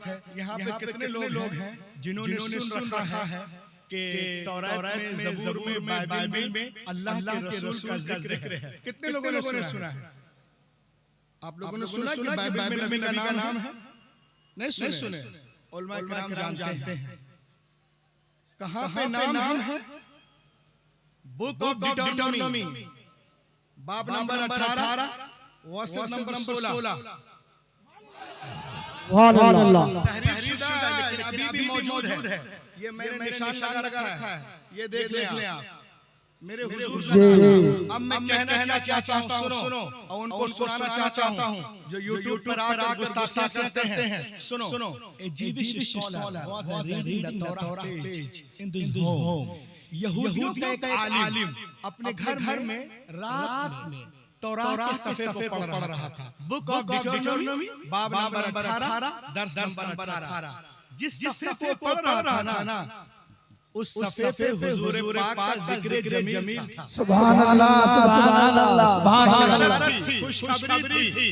है। यहाँ पे कितने लोग हैं जिन्होंने सुन रखा है कि तौरात में, ज़बूर में, बाइबल में अल्लाह के रसूल का जिक्र है? कितने लोगों ने सुना है? आप लोगों ने सुना कि बाइबल में नबी का नाम है? नहीं सुने? उलमा किराम जानते हैं। कहाँ पे नाम है? बुक ऑफ डिटरनॉमी, बाब नंबर 18 वर्सेस नंबर 16। तहरीर शुदा है लेकिन अभी भी मौजूद है। ये मैंने निशान लगा रखा है, ये देख लें आप। मेरे हुजूर अब मैं कहना चाहता हूँ, सुनो, और उनको सुनाना चाहता हूँ जो यूट्यूब पर आकर गुस्ताखी करते हैं। सुनो, a Jewish scholar was reading the Torah page in his home. यहूदियों का एक आलिम अपने घर में रात में तौरात के सफ़े को पढ़ रहा था। बुक ऑफ डिटरनॉमी, बाब नंबर 18, दर्स नंबर 18। जिस सफ़े को पढ़ रहा ना, उस सफ़े पे हुजूर पाक का जिक्र जमील था। सुभान अल्लाह, सुभान अल्लाह, सुभान अल्लाह। खुशखबरी थी।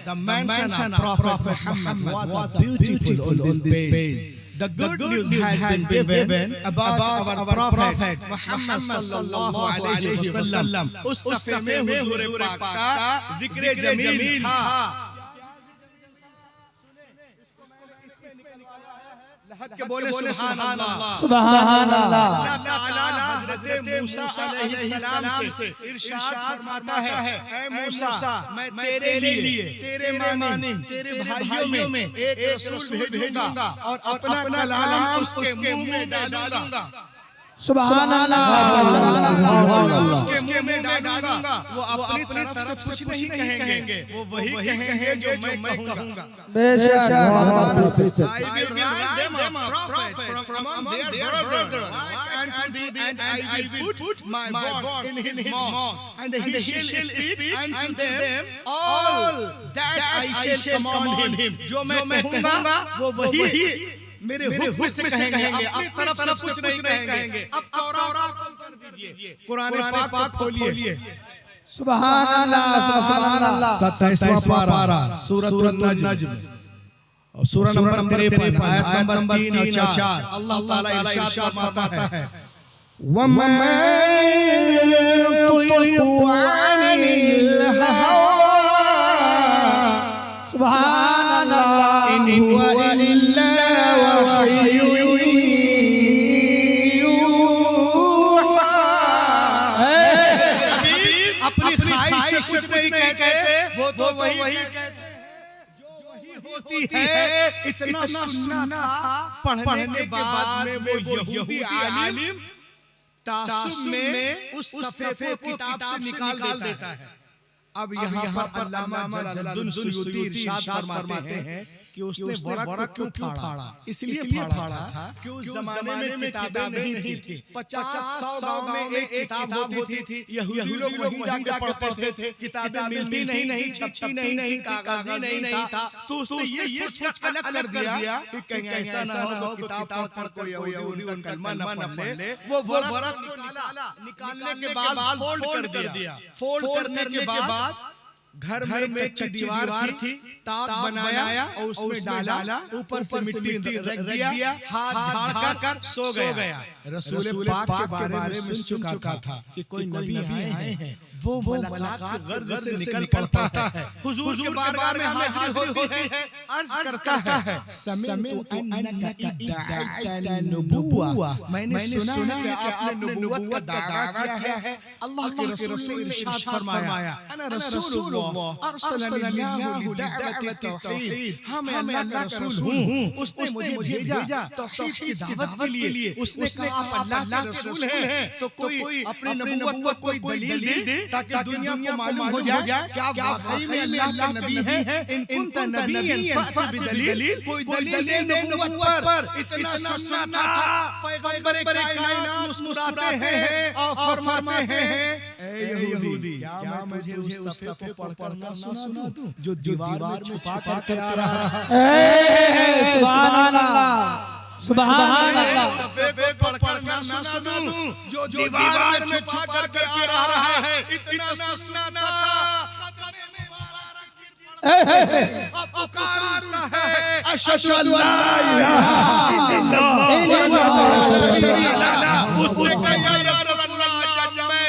The mention of Prophet Muhammad was beautiful on this page. The good news has been given about our Prophet Muhammad sallallahu alaihi wasallam. उस सफ़े में हुजूर पाक का जिक्र जमील था। के बोले सुभान अल्लाह, सुभान अल्लाह। अल्लाह ताला हज़रत मूसा अलैहिस्सलाम से इरशाद फरमाता है, ऐ मूसा, मैं तेरे लिए, तेरे मानिंद, तेरे भाइयों में एक रसूल भेजूंगा और अपना कलाम उसके मुंह में डालूंगा। सुभान अल्लाह, उसके मुंह में डालूंगा। वो अपनी तरफ से कुछ नहीं कहेंगे, वो वही कहेंगे जो मैं कहूंगा। बेशक I will raise them a prophet from among their brothers, and I will put my word in his mouth, and he shall speak unto them all that I shall command him. जो मैं कहूंगा वो वही मेरे हुक्म से कहेंगे, अपनी तरफ से कुछ नहीं कहेंगे। अब तौरात कर दीजिए, कुरान पाक खोलिए। सुभान अल्लाह, सुभान अल्लाह। 27वां पारा सूरह नज्म और सूरह नंबर 53 आयत नंबर 3 और 4। अल्लाह ताला इरशाद फरमाता है, वमा तुयक़ु अनिल हवा, सुभान अल्लाह, इन हुवा इल्ला वहयुन यूहा। अपनी ख्वाहिश से कुछ नहीं कहते, वो तो वही कहते होती है। इतना सुनना था, पढ़ने के बाद में वो यहूदी आलिम तासुब में उस सफ़े को किताब से निकाल देता है। अब यहाँ पर अल्लामा जलालुद्दीन सुयूती इरशाद फरमाते हैं कि उसने वरक़ क्यों फाड़ा? इसलिए फाड़ा था कि उस जमाने में किताबें नहीं थी। 50-100 गांव में एक किताब होती थी, यहूदी लोग वहीं जाकर पढ़ते थे। किताबें मिलती नहीं, छपती नहीं, कागज़ नहीं था। तो उसने ये सोच अलग कर दिया कि कहीं ऐसा ना हो किताब पढ़कर कोई यहूदी उनका कलमा न पढ़ ले। वो वरक़ निकालने के बाद फोल्ड कर दिया। फोल्ड करने के बाद घर में कच्ची दीवार थी, ताक बनाया और उसमें डाला, ऊपर से मिट्टी रख दिया, हाथ झाड़कर सो गया। रसूल पाक के बारे में सुन चुका था कि कोई नबी आए हैं। वो मुलाकात के गर्ज से निकल पड़ता है, हुजूर के बारगाह में हाजिर होती है, अर्ज करता है, समिअतु अन्नका इद्दअता नबुव्वा, मैंने सुना कि आपने नबुव्वत का दावा किया है। अल्लाह के रसूल ने इरशाद फरमाया, अना रसूलुल्लाह अरसलनी अल्लाहु लिदअवति तौहीद, मैं अल्लाह का रसूल हूं, उसने मुझे भेजा तौहीद की दावत के लिए। उसने कहा आप अल्लाह के रसूल हैं तो कोई अपनी नबुव्वत पर कोई दलील दे ताकि दुनिया को मालूम हो जाए कि आप वाकई में अल्लाह के नबी हैं। इन कुंत नबिय्यन फअति बिदलील, कोई दलील दे नबुव्वत पर। इतना सुनना था, पैगंबर कायनात मुस्कुराते हैं और फरमाते हैं, ए यहूदी, क्या मैं तुझे उस सफ़े को पढ़कर ना सुना दूं जो दीवार में छुपा कर आ रहा है? सुभान अल्लाह, सुभान अल्लाह। सफ़े पे पढ़कर ना सुना दूं जो दीवार में छुपा कर आ रहा है। इतना सुनना था, अब पुकारता है अशहदु अल्ला इलाहा इल्लल्लाह। उसने कहा या रसूल अल्लाह, जब मैं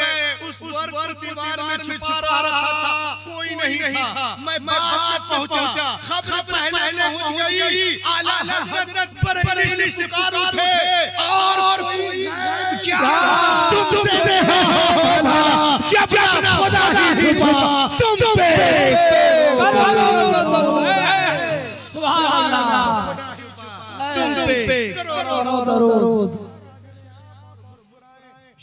उस वर्ग दीवार में छुपा रहा था कोई नहीं था, मैं बाद में पहुंचा, खबर पहले पहुंच गई, आला हजरत बरेली से पुकार उठे और क्या तुमसे होला जब खुदा ही छुपा तुम पे। सुभान अल्लाह। तुम पे करोड़ों दरूद।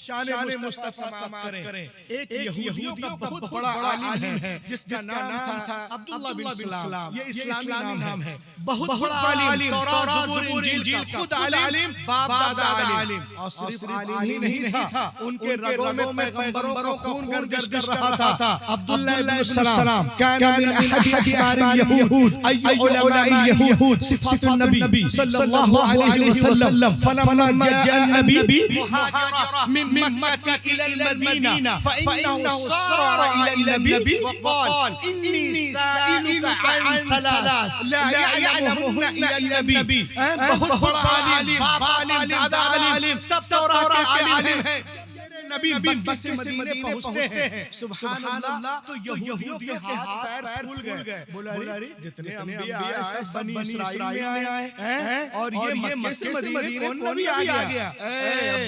शान मुस्तफा समाप्त करें। एक यहूदियों का बहुत बड़ा आलिम है जिसका नाम था अब्दुल्लाह बिन सलाम। ये इस्लामी नाम है। बहुत बड़ा आलिम, तौरात ज़बूर इंजील खुद आलिम, बाप दादा आलिम। और सिर्फ आलिम ही नहीं था, उनके रगों में पैगंबरों का खून गर्दिश कर रहा था। अब्दुल्लाह बिन सलाम कान मिन अहदी अखबार यहूद अय्यु उलमा यहूद सिफातुन नबी सल्लल्लाहु अलैहि वसल्लम फलम्मा जाअ नबी मुहाजिरा मक्का इला मदीना फइन्नहु सारा इला नबी वक़ाल इन्नी साइलुका अन सलास ला यअलमुहुन्ना इला नबी। बहुत बड़ा आलिम, बाप आलिम, दादा आलिम, सब तौरात के आलिम है। नबी मक्का से मदीने पहुंचते हैं, सुभान अल्लाह, तो यहूदियों के हाथ पैर फूल गए। बोला अरे जितने अंबिया आए सब बनी इस्राइल में आए हैं और ये मक्के से मदीने कौन नबी आ गया?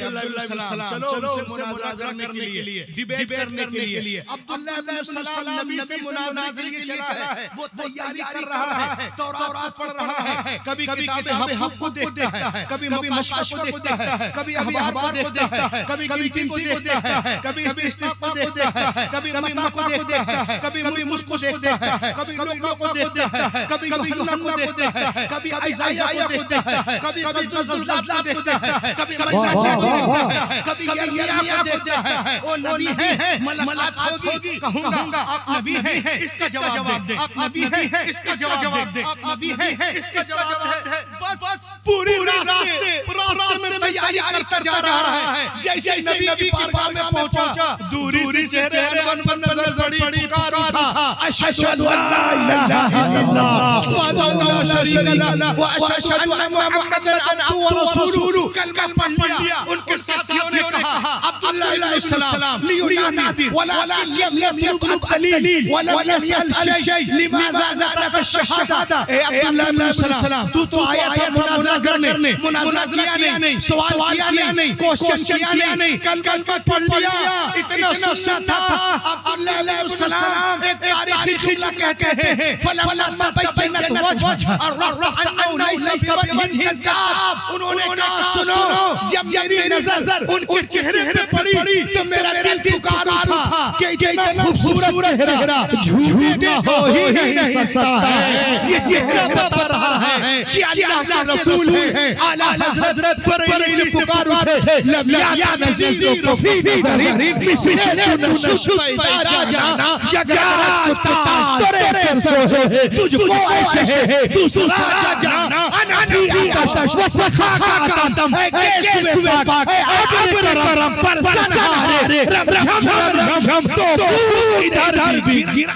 अब्दुल्लाह बिन सलाम चलो उनसे मुनाज़रा करने के लिए, डिबेट करने के लिए। अब्दुल्लाह बिन सलाम नबी से मुनाज़रा के लिए चला है, वो तैयारी कर रहा है, तौरात पढ़ रहा है, कभी किताब हक़ को देखता है, कभी मुकाशफा को देखता है, कभी अखबार को देखता है, कभी कीमती को देखता है, कभी इस्तिस्क़ा को देखता है, कभी मता को देखता है, कभी मुल्क को देखता है, कभी लुक़मा को देखता है, कभी यूहन्ना को देखता है, कभी इसाया को देखता है, कभी ग़ज़लात को देखता है, कभी मलाइका को देखता है, कभी यर्मिया को देखता है। वो नबी है, मुलाकात होगी, कहूंगा आप नबी हैं, इसका जवाब दे, आप नबी हैं, इसका जवाब दे, आप नबी हैं, इसका जवाब दे। बस पूरी रास्ते में तैयारी करता जा रहा है। जैसे नबी की बारगाह में पहुंचा, दूरी से चेहरे अनबन नजर पड़ी, पुकार उठा अशहदु अल्ला इलाहा इल्लल्लाह व अशहदु ला शरीका लह व अशहदु अन्न मुहम्मदन अब्दुहु व रसूलुहु। कलमा पढ़ लिया। उनके साथियों ने कहा अब्दुल्लाह बिन सलाम लियुनादी वलाकिन लम यतलुब दलील वलम यसल शै लिमाज़ा ज़करक शहादा। ए अब्दुल्लाह बिन सलाम, तू तो आया था मुनाज़रा करने, मुनाज़रा किया नहीं, सवाल किया नहीं, क्वेश्चन किया नहीं, कलमा पढ़ लिया, इतना सुनना था। अब्दुल्लाह बिन सलाम एक तारीखी जुमला कहते हैं, फलम्मा बय्यनत वजह अर्रफ अन्नहु लैसा बिवजहिन कज़्ज़ाब। उन्होंने कहा सुनो, जब मेरी नजर उनके चेहरे पे पड़ी तो मेरा दिल पुकार उठा कि इतना खूबसूरत चेहरा झूठा हो ही नहीं सकता है। ये चेहरा बता रहा है कि अल्लाह का रसूल है। आला हजरत बरेली से पुकार उठे, लब या नज़ीर को फी नज़री मिसले नशुश पैदा जाना जगराज ताज तेरे सर सोहे तुझको ऐसे है दूसरा जाना अनफी आकाश व सखा का तम है केसवे पाक है अब्र करम पर सनहारे रम झम तो इधर भी गिरा।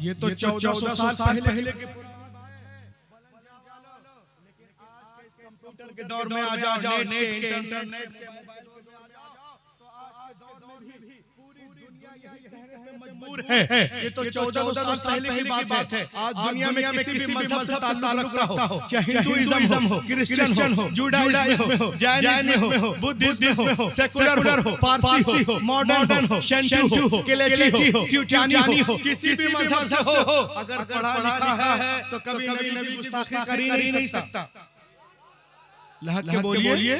ये तो 1400 साल पहले के कंप्यूटर के दौर में आ जाओ, नेट के इंटरनेट के मोबाइलों के आ जाओ, तो आज के दौर में भी पूरी दुनिया यही कहने पे मजबूर है। ये तो 1400 साल पहले की बात है। आज दुनिया में किसी भी मजहब से ताल्लुक रखता हो, चाहे हिंदुइज्म हो, क्रिश्चियन हो, जुडाइज्म हो, जैनिज्म हो, बुद्धिज्म हो, सेकुलर हो, पारसी हो, मॉडर्न हो, शेंटू हो, केलेची हो, ट्यूटानी हो, किसी भी मजहब से हो, अगर पढ़ा लिखा है तो कभी नबी की गुस्ताखी कर ही नहीं सकता। लहक के बोलिए,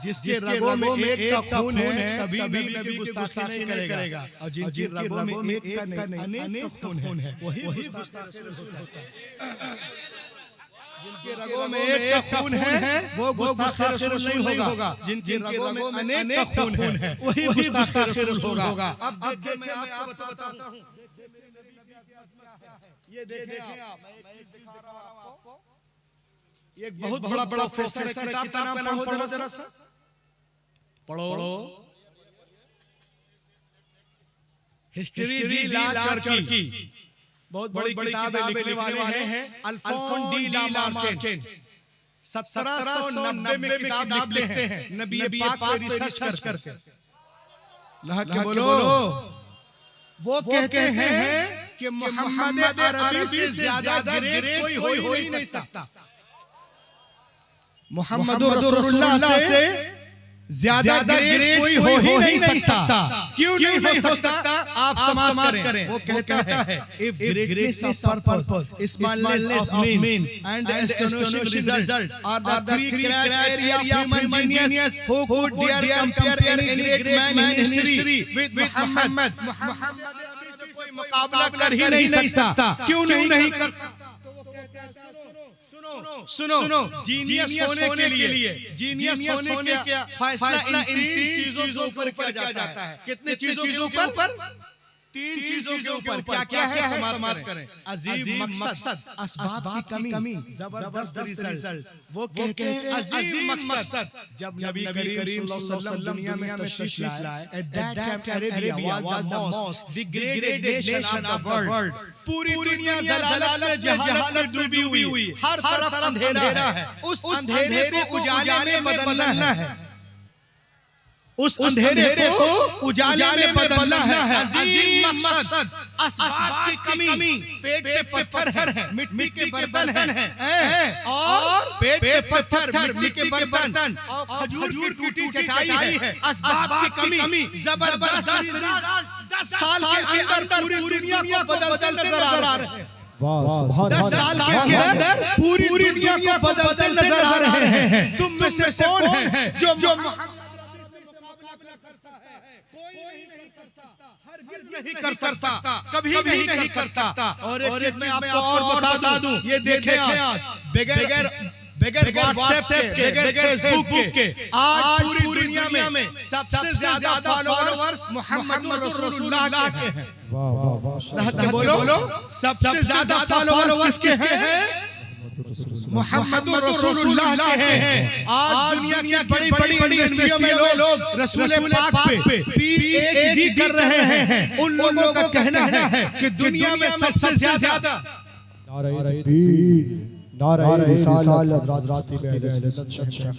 जिसके रगों में एक का खून है कभी नबी की गुस्ताखी नहीं करेगा, और जिनके रगों में एक का नहीं अनेक खून है वही गुस्ताखी होता है। जिनके रगों में एक का खून है वो गुस्ताखी रसूल नहीं होगा, जिनके रगों में अनेक का खून है वही गुस्ताखी रसूल होगा। अब देखिए मैं आपको बताता हूं, ये देखें आप, मैं एक चीज दिखा रहा हूं आपको। ये एक बहुत बड़ा प्रोफेसर है, किताब का नाम पढ़ो जरा सा, पढ़ो। हिस्ट्री डी ला टर्की, बहुत बड़ी किताब है, लिखने वाले हैं अल्फोंस डी ला मार्चेन। 1790 में किताब लिखते हैं, नबी पाक पे रिसर्च करके। लहक के बोलो। वो कहते हैं कि मोहम्मद अरबी से ज्यादा ग्रेट कोई हो ही नहीं सकता। मोहम्मद रसूलुल्लाह से ज्यादा ग्रेट कोई हो ही नहीं सकता। क्यों नहीं हो सकता? आप समाप्त करें। वो कहता है if greatness of purpose, smallness of means and astonishing result are the three criteria of human genius, who could dare compare any great man in history with Muhammad? Muhammad से कोई मुकाबला कर ही नहीं सकता। क्यों नहीं कर सकता? सुनो, जीनियस होने के लिए, जीनियस होने का फैसला इन तीन चीजों के ऊपर किया जाता है। कितनी चीजों के ऊपर? तीन चीजों के ऊपर। क्या है? समाप्त करें। अजीम मकसद, असबाब की कमी, जबरदस्त रिजल्ट। वो कहते हैं अजीम मकसद। जब नबी करीम सल्लल्लाहु अलैहि वसल्लम दुनिया में तशरीफ लाए, at that time Arabia was the most degraded nation of the world। पूरी दुनिया जलालत में, जहालत में डूबी हुई, हर तरफ अंधेरा है। उस अंधेरे को उजाले में बदलना है। उस अंधेरे को उजाले में बदलना है। अजीम मकसद, असबाब की कमी, पेट पे पत्थर है, मिट्टी के बर्तन है, और पेट पे पत्थर, मिट्टी के बर्तन और खजूर की टूटी चटाई है। असबाब की कमी जबरदस्त। 10 साल के अंदर पूरी दुनिया को बदलते नजर आ रहे हैं। 10 साल के अंदर पूरी दुनिया को बदलते नजर आ रहे हैं। तुम में से कौन है जो नहीं कर सकता, कभी नहीं कर सकता? और एक चीज मैं आपको और बता दूं, ये देखें आज बगैर व्हाट्सएप के, बगैर फेसबुक के, आज पूरी दुनिया में सबसे ज्यादा फॉलोअर्स मोहम्मद रसूलुल्लाह के हैं। वाह, बोलो, सबसे ज्यादा फॉलोअर्स किसके हैं? मोहम्मद रसूलुल्लाह के हैं। आज दुनिया की बड़ी यूनिवर्सिटियों में लोग रसूल पाक पे पीएचडी कर रहे हैं। उन लोगों का कहना है कि दुनिया में सबसे ज्यादा नारे नारे रिसालत राती में अहले सुन्नत शेख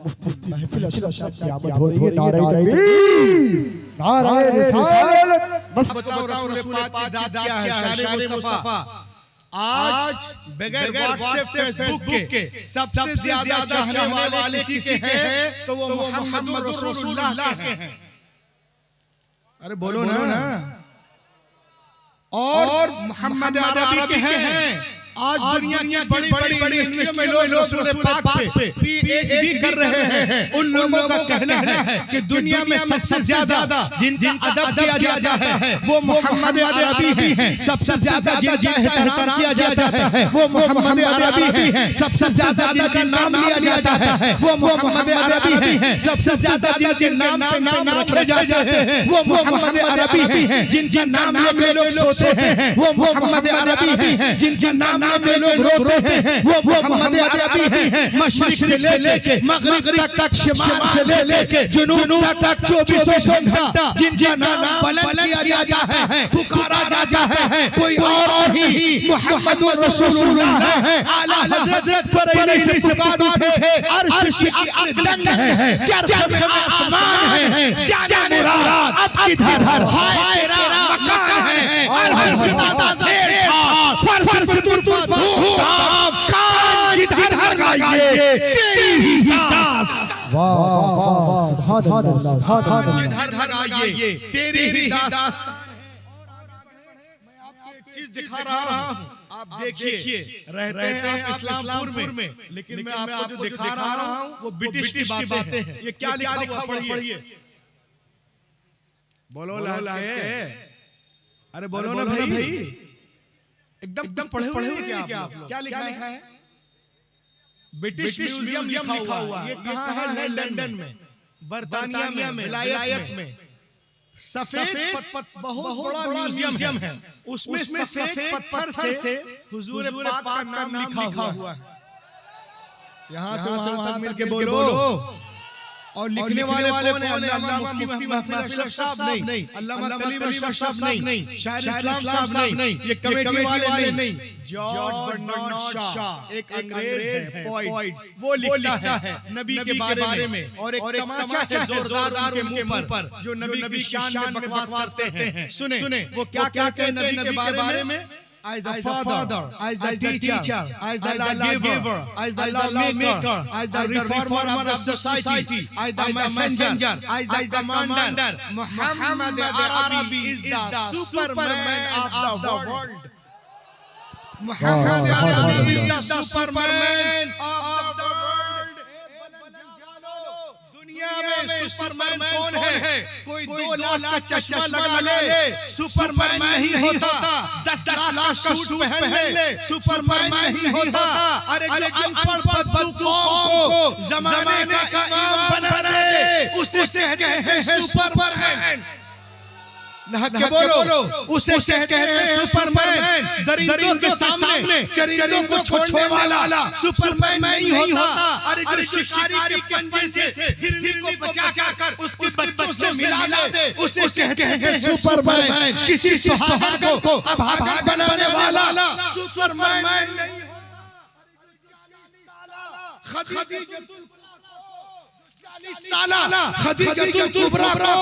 मुफ्ती महफिल अशरफ की आमद हो रही है। नारे रिसालत। बस बताओ रसूल पाक की दात क्या है? शान मुस्तफा। आज बगैर व्हाट्सएप फेसबुक के सबसे ज्यादा चाहने वाले किसी के हैं तो वो मोहम्मद रसूलुल्लाह के हैं। अरे बोलो ना। और मोहम्मद अरबी के हैं। आज दुनिया की बड़ी यूनिवर्सिटियों में लोग रसूल पाक पे पीएचडी कर रहे हैं। उन लोगों का कहना है कि दुनिया में सबसे ज्यादा जिनका अदब किया जाता है वो मोहम्मद अरबी हैं। सबसे ज्यादा जिनका एहतराम किया जाता है वो मोहम्मद अरबी हैं। सबसे ज्यादा जिनका नाम लिया जाता है वो मोहम्मद अरबी हैं। सबसे ज्यादा जिनके नाम पे नाम रखे जाते हैं वो मोहम्मद अरबी हैं। जिनके नाम लेकर लोग सोते हैं वो मोहम्मद अरबी हैं। जिनके नाम में लोग रोते हैं वो मोहम्मद अरबी हैं। मशरिक से लेके मगरिब तक, शिमाल से लेके जुनूब तक 24 घंटा जिनका नाम बुलंद किया जाता है, पुकारा जाता है, कोई और नहीं मोहम्मद रसूलुल्लाह है। आला हजरत पर से पुकार उठे, अर्श की अक्ल दंग है, चरख में आसमान है, जाने मुराद अब किधर हाय तेरा मकान है। अर्श से ताजा छेड़छाड़, फर्श से दूर जिधर लगाइए तेरी ही दास। वाह वाह, सुभान अल्लाह। जिधर लगाइए तेरी ही दास। मैं आपको एक चीज दिखा रहा हूं, आप देखिए। रहते हैं आप इस्लामपुर में, लेकिन मैं आपको जो दिखा रहा हूं वो ब्रिटिश की बातें हैं। ये क्या लिखा हुआ पढ़िए। बोलो लाके, अरे बोलो ना भाई, एकदम पढ़े हुए क्या आप लोग? क्या लिखा है? ब्रिटिश म्यूजियम लिखा हुआ है। ये कहाँ है? लंदन में, बर्तानिया में, विलायत में। सफेद बहुत बड़ा म्यूजियम है, उसमें सफेद पत्थर से हुजूर पाक का नाम लिखा हुआ है। यहाँ से वहां तक मिलके बोलो। और लिखने वाले कौन है? अल्लामा मुफ्ती महफिल अशरफ साहब नहीं, अल्लामा कलीम अशरफ साहब नहीं, शायर इस्लाम साहब नहीं, ये कमेटी वाले नहीं, जॉर्ज बर्नार्ड शॉ एक अंग्रेज है, पोइट्स, वो लिखता है नबी के बारे में। और एक तमाचा है जोरदार उनके मुंह पर, जो नबी की शान में बकवास करते हैं। सुने वो क्या कहते हैं नबी के बारे में? As the father, as the teacher, as the lawgiver, as the lawmaker, as the reformer of the society, as the messenger, as the commander, Muhammad Arabi is the Superman of the world. Muhammad Arabi is the Superman of the world. दुनिया में Superman कौन है? कोई 2 लाख का चश्मा लगा ले, Superman नहीं होता। 10 लाख का सूट पहन ले, सुपरमैन नहीं होता। अरे जो अनपढ़ बद्दू कौम को जमाने का इमाम बना दे, उसे कहते हैं सुपरमैन। के बोलो, उसे कहते हैं सुपरमैन। दरिंदों के सामने चरिंदों को छोड़ने वाला सुपरमैन नहीं होता। अरे जो शिकारी के पंजे से हिरनी को बचाकर उसके बच्चों से मिला दे, उसे कहते हैं सुपरमैन। किसी सुहागन को अभागन बनाने वाला सुपरमैन नहीं होता। खदीजतुल कुबरा को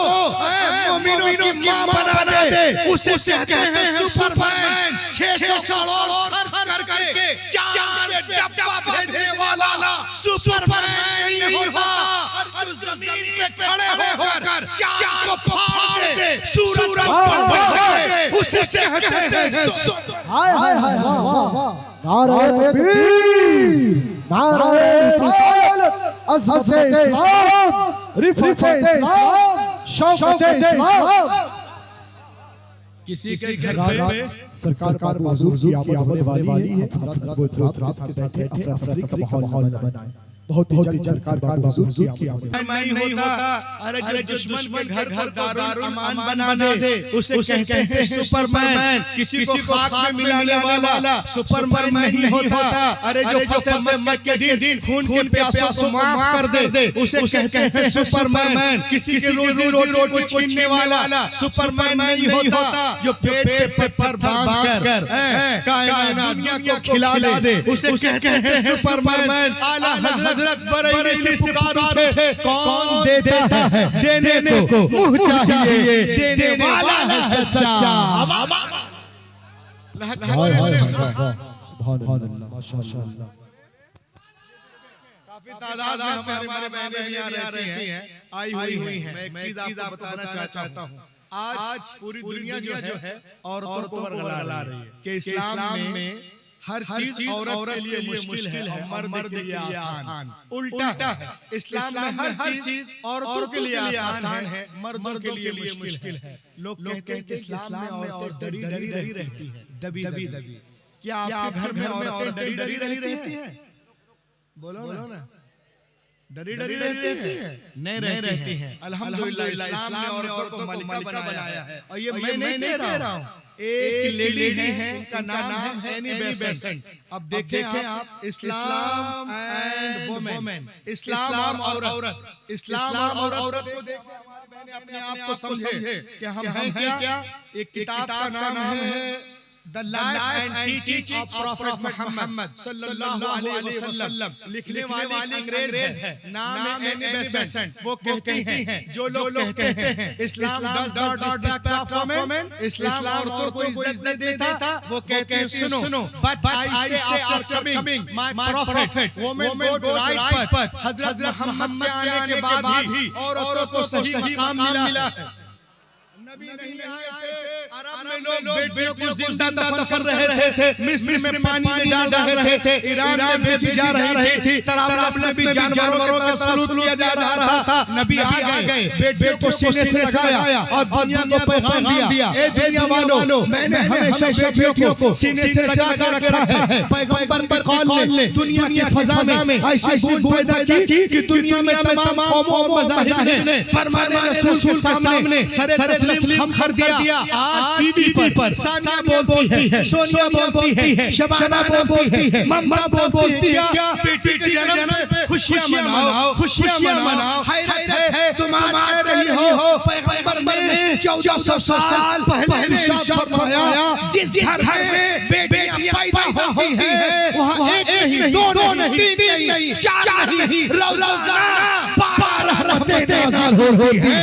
मोमिनों की मां बना दे, उसे कहते हैं सुपरमैन। 600 करोड़ खर्च करके चांद पे डब्बा भेजने वाला सुपरमैन नहीं होता। और जमीन पे खड़े होकर चांद को फाड़ दे, सूरज को बढ़ा दे, उसे कहते हैं। हाय हाय हाय वाह, नारे तकबीर, नारे रिसालत, अज़्ज़त इस्लाम, रिफ़त इस्लाम, शौक़त इस्लाम। किसी के घर पे सरकार हुजूर की आमद वाली है, हज़रत रात के साथ अफरा-तफरी का माहौल बनाए। बहुत ही जल्द सरकार हुजूर की आमद नहीं होता। अरे जो दुश्मन के घर दारुल अमान बना दे, उसे कहते हैं सुपरमैन। किसी को खाक में मिलाने वाला सुपरमैन नहीं होता। अरे जो फतेह मक्के के दिन खून के प्यासों को माफ कर दे, उसे कहते हैं सुपरमैन। किसी की रोजी को छीनने वाला सुपरमैन नहीं होता। जो पेट पे पत्थर बांधकर कायनात दुनिया को खिला दे, उसे कहते हैं सुपरमैन। आला हज़रत बरेली से पुकार उठे, कौन देता है देने को मुंह चाहिए, देने वाला है सच्चा। काफी तादाद में हमारे बहनें यहाँ रहती हैं, आई हुई हैं। मैं एक चीज आपको बताना चाहता हूँ। आज पूरी दुनिया जो है औरतों को वर्गला रही है कि इस्लाम में हर चीज औरत के लिए मुश्किल है और मर्द के लिए आसान। उल्टा है, इस्लाम में हर चीज औरतों के लिए आसान है, मर्दों के लिए मुश्किल है। लोग कहते हैं कि इस्लाम में औरतें डरी रहती है, दबी। क्या आपके घर में औरतें डरी रहती हैं? बोलो ना, डरी रहती है? नहीं रहती हैं। अल्हम्दुलिल्लाह इस्लाम ने औरतों को मलिका बनाया है। और ये मैं नहीं कह रहा हूँ, एक लेडी है का नाम है एनी बेसेंट। अब देखें आप, इस्लाम एंड वुमेन, इस्लाम और औरत, इस्लाम और औरत को देखें, हमारे बहनें अपने आप को समझे कि हम हैं क्या। एक किताब का नाम है The Life and Teaching of Prophet Muhammad सल्लल्लाहु अलैहि वसल्लम। लिखने वाली अंग्रेज है, नाम है एनी बेसेंट। वो कहती हैं, जो लोग कहते हैं इस्लाम does not respect of women, इस्लाम औरतों को इज्जत नहीं देता, वो कहते हैं सुनो, but I say after coming my prophet, women go right path। हज़रत मोहम्मद के आने के बाद ही औरतों को सही मकाम मिला है। नबी नहीं आए थे, अरब में लोग बेटियों को जिंदा दफन कर रहे थे, मिस्र में पानी में डाल रहे थे, ईरान में बेची जा रही थी, तरावलास में भी जानवरों का सलूट किया जा रहा था। नबी आ गए, बेटियों को सीने से लगाया और दुनिया को पैगाम दिया, ए दुनिया वालों, मैंने हमेशा बेटियों को सीने से लगा कर रखा है। पैगंबर पर कौल ने दुनिया की फजा में ऐसी बूंद पैदा की कि दुनिया में तमाम कौमों और मज़ाहिब ने फरमाने रसूल के सामने सरे तस्लीम खम कर दिया। आज टीवी पर सानिया बोलती है, सोनिया बोलती है, शबाना बोलती है, मम्मा बोलती है, क्या बेटी के जन्म पे खुशियां मनाओ, खुशियां मनाओ। हैरत है तुम आज कह रही हो पैगंबर ने 1400 साल पहले इरशाद फरमाया, जिस घर में बेटियां पैदा होती है वहां एक नहीं, दो नहीं, तीन नहीं, चार नहीं, रोजाना 12 रहमतें नाज़िल होती है।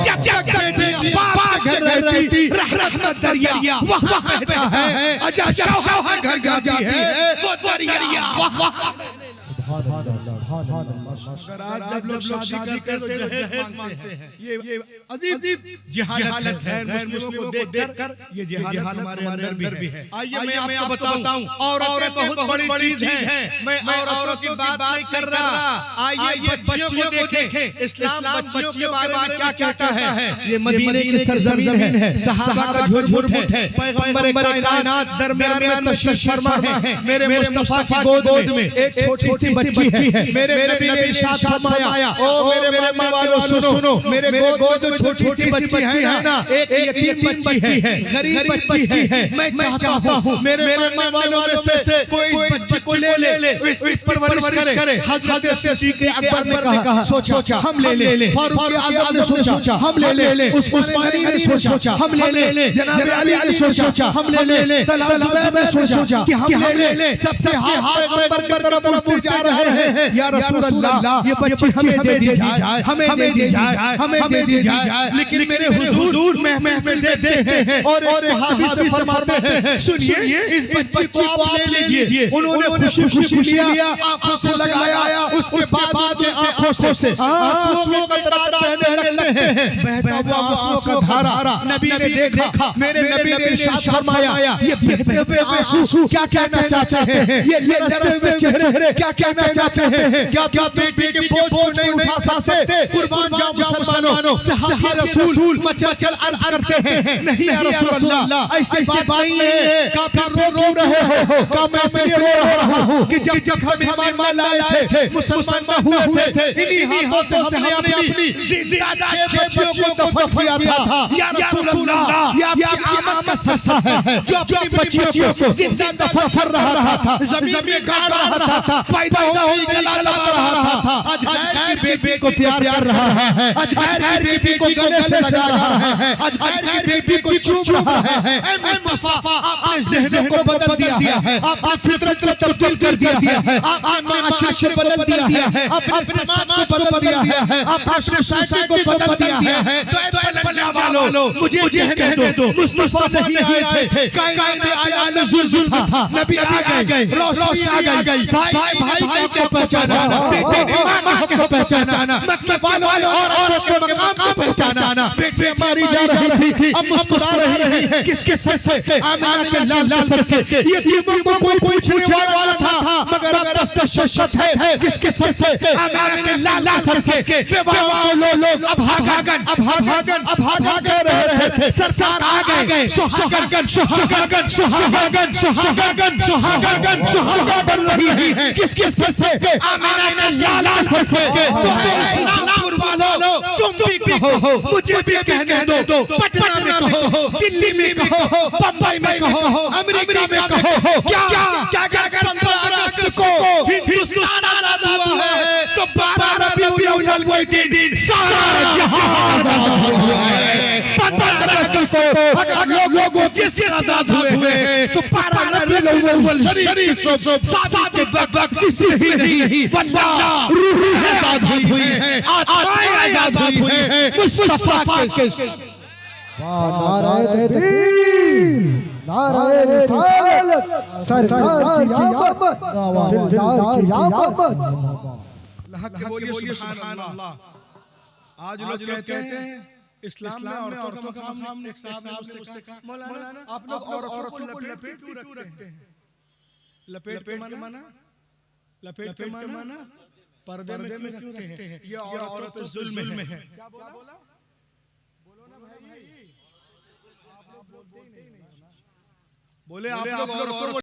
जब जब बेटियां बाप के घर रहती, रहमत दरिया वहां बहता है, अजब शौहर घर जाती है वो दरिया। अगर आज जब लोग शादी करते हैं तो जहेज मांगते हैं, ये अजीब जहालत है मुस्लिमों को देखकर, ये जहालत हमारे अंदर भी है। आइए मैं आपको बताऊं, औरतें बहुत बड़ी चीज है, मैं औरतों की बात नहीं कर रहा। आइए बच्चियों को देखें, इस्लाम बच्चियों के बारे में क्या कहता है। ये मदीने की सरजमीन है, सहाबा का झूठ है, पैगंबर कायनात दरमियान में तशरीफ फरमा है। मेरे मुस्तफा की गोद में एक छोटी सी बच्ची है, मेरे नबी ने इरशाद फरमाया, ओ मेरे मम्मा वालों सुनो, मेरे गोद में छोटी सी बच्ची है ना, एक यतीम बच्ची है, गरीब बच्ची है। मैं चाहता हूँ मेरे मम्मा वालों में से कोई इस बच्ची को ले, इस परवरिश करे। हज़रत सिद्दीक़ अकबर ने कहा, सोचा हम ले, फारूक आज़म ने सोचा हम ले, उस्मानी ने सोचा हम ले, जनाब अली ने सोचा हम ले, तलहा ज़ुबैर ने सोचा कि हम ले। सबसे हाथ पैगंबर की तरफ उठते जा रहे हैं, या रसूल अल्लाह ये बच्ची हमें दे दी जाए, हमें दे दी जाए, हमें दे दी जाए। लेकिन मेरे हुजूर महफिल देते हैं और सहाबी से फरमाते हैं, सुनिए इस बच्ची को आप ले लीजिए। उन्होंने खुशी लिया, आंखों से लगाया, उसके बाद आंखों से आंसुओं का कतरा बहने लगते हैं, बहता हुआ आंसुओं का धारा। नबी ने देखा, मेरे नबी ने इरशाद फरमाया, ये बहते हुए आंसू क्या कहना चाहते हैं, ये लरसते हुए चेहरे क्या कहना चाहते हैं। क्या बेटी के बोझ को नहीं उठा सकते? कुर्बान जाओ मुसलमानों। सहाबा रसूल मचल अर्ज करते हैं, नहीं या रसूल अल्लाह ऐसी बात नहीं है। काफिर रो रहे हो, का मैं इसलिए रो रहा हूं कि जब हम ईमान लाए थे, मुसलमान हुए थे, इन्हीं हाथों से हमने अपनी जिंदा 6 बच्चियों को दफन किया था। या रसूल अल्लाह, ये आपकी आमद का सस्ता है जो अपनी बच्चियों को जिंदा दफन कर रहा था, जमीन में गाड़ रहा था, पैदा हुई गला लगा रहा था। आज गैर की बेटी को प्यार कर रहा है, आज गैर की बेटी को गले से लगा रहा है, आज गैर की बेटी को चूम रहा है। ऐ मुस्तफा, आपने ज़हनों को बदल दिया है, आपने फितरत को तब्दील कर दिया है, आपने माशरे को बदल दिया है, अपने समाज को बदल दिया है, आपने सोसाइटी को बदल दिया है। तो पलंजा वालों मुझे कहने दो, मुस्तफा नहीं आए थे, कायनात में आया नज़ुल था, नबी आ गए, रोशनी आ गई, भाई को पहचाना, बेटे ने माँ को पहचाना, मक्के वालों और औरत के मकाम को पहचाना। बेटी मारी जा रही थी, अब मुस्कुरा रही है, किसके सर से? आमिना के लाल सर से। यतीमों को कोई पूछने वाला था, मगर दस्त शशत है, किसके सर से? आमिना के लाल सर से। बेवाओं लोग अब भागन रहे थे, सरकार आ गए, सुहागन बन रही है, किसके सर से? आमिना के लाल सर से। इस्लामपुर वालों तुम भी कहो, मुझे भी कहने दो, पटना में कहो, दिल्ली में कहो, बंबई में कहो, अमेरिका में कहो, क्या 15 अगस्त को हिंदुस्तान आजाद हुआ है, तो 12 रबीउल अव्वल के दिन सारा जहां आजाद हुआ है। 15 अगस्त को अगर लोगों जिससे आजाद हुए हैं, तो 12 रबीउल अव्वल शरीफ साथ के वक्त जिससे ही नहीं वल्लाह रूह आजाद हुई है, आत्माएं आजाद हुई है मुस्तफा के। नारे तकबीर, नारे रिसालत, सरकार की आमद, दिलदार की आमद। हक बोलिए सुभान अल्लाह। आज लोग कहते हैं इस्लाम में औरतों का मकाम एक साहब ने मुझसे कहा, मौलाना आप लोग औरतों को लपेट क्यों रखते हैं? लपेट के माना पर्दे में क्यों रखते हैं? ये औरतों पे जुल्म है। क्या बोला? बोलो ना भाई, आप लोग बोलते ही नहीं हो ना। बोले आप लोग औरतों